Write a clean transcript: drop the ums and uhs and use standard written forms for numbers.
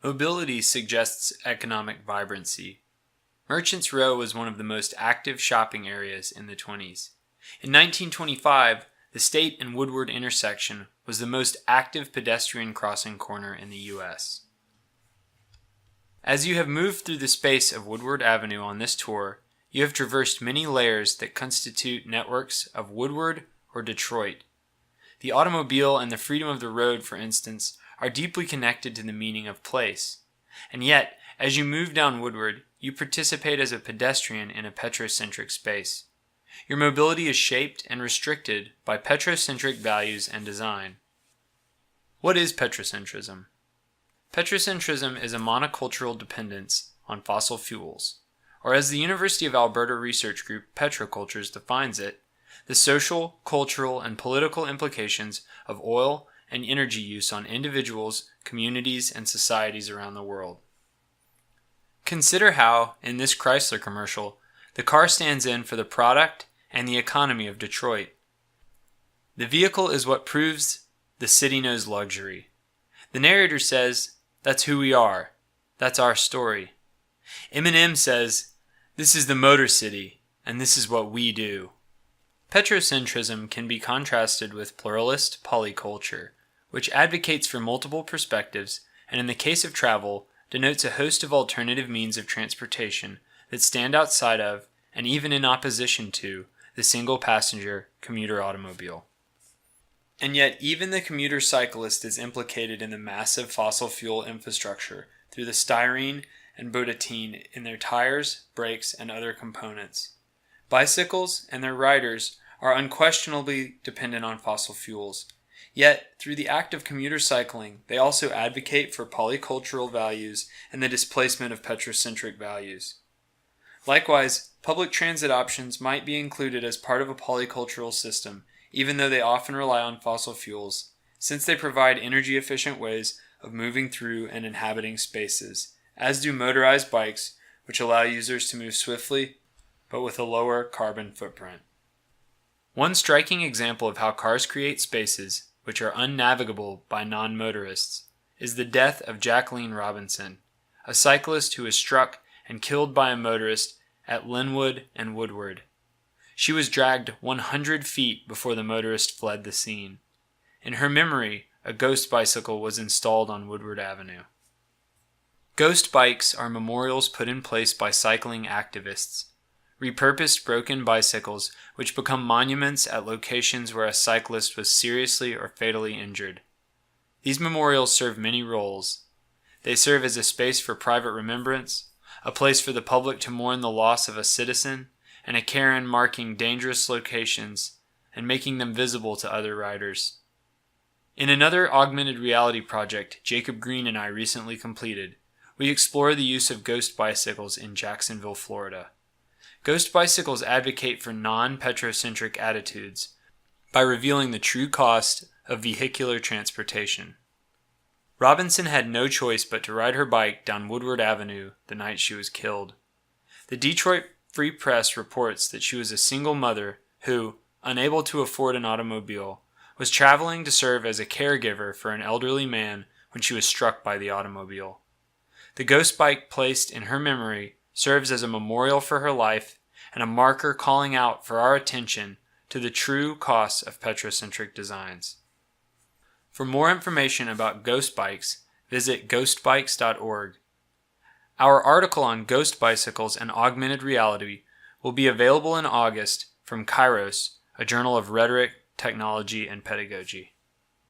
Mobility suggests economic vibrancy. Merchants Row was one of the most active shopping areas in the 20s. In 1925, the State and Woodward intersection was the most active pedestrian crossing corner in the U.S. As you have moved through the space of Woodward Avenue on this tour, you have traversed many layers that constitute networks of Woodward or Detroit. The automobile and the freedom of the road, for instance, are deeply connected to the meaning of place. And yet, as you move down Woodward, you participate as a pedestrian in a petrocentric space. Your mobility is shaped and restricted by petrocentric values and design. What is petrocentrism? Petrocentrism is a monocultural dependence on fossil fuels, or as the University of Alberta research group Petrocultures defines it, the social, cultural, and political implications of oil and energy use on individuals, communities, and societies around the world. Consider how, in this Chrysler commercial, the car stands in for the product and the economy of Detroit. The vehicle is what proves the city knows luxury. The narrator says, "That's who we are. That's our story." Eminem says, "This is the Motor City, and this is what we do." Petrocentrism can be contrasted with pluralist polyculture, which advocates for multiple perspectives and, in the case of travel, denotes a host of alternative means of transportation that stand outside of, and even in opposition to, the single-passenger commuter automobile. And yet, even the commuter cyclist is implicated in the massive fossil fuel infrastructure through the styrene and butadiene in their tires, brakes, and other components. Bicycles and their riders are unquestionably dependent on fossil fuels. Yet, through the act of commuter cycling, they also advocate for polycultural values and the displacement of petrocentric values. Likewise, public transit options might be included as part of a polycultural system, even though they often rely on fossil fuels, since they provide energy-efficient ways of moving through and inhabiting spaces, as do motorized bikes, which allow users to move swiftly, but with a lower carbon footprint. One striking example of how cars create spaces which are unnavigable by non-motorists is the death of Jacqueline Robinson, a cyclist who was struck and killed by a motorist at Linwood and Woodward. She was dragged 100 feet before the motorist fled the scene. In her memory, a ghost bicycle was installed on Woodward Avenue. Ghost bikes are memorials put in place by cycling activists, repurposed broken bicycles which become monuments at locations where a cyclist was seriously or fatally injured. These memorials serve many roles. They serve as a space for private remembrance, a place for the public to mourn the loss of a citizen, and a cairn marking dangerous locations and making them visible to other riders. In another augmented reality project Jacob Green and I recently completed, we explore the use of ghost bicycles in Jacksonville, Florida. Ghost bicycles advocate for non-petrocentric attitudes by revealing the true cost of vehicular transportation. Robinson had no choice but to ride her bike down Woodward Avenue the night she was killed. The Detroit Free Press reports that she was a single mother who, unable to afford an automobile, was traveling to serve as a caregiver for an elderly man when she was struck by the automobile. The ghost bike placed in her memory serves as a memorial for her life and a marker calling out for our attention to the true costs of petrocentric designs. For more information about ghost bikes, visit ghostbikes.org. Our article on ghost bicycles and augmented reality will be available in August from Kairos, a journal of rhetoric, technology, and pedagogy.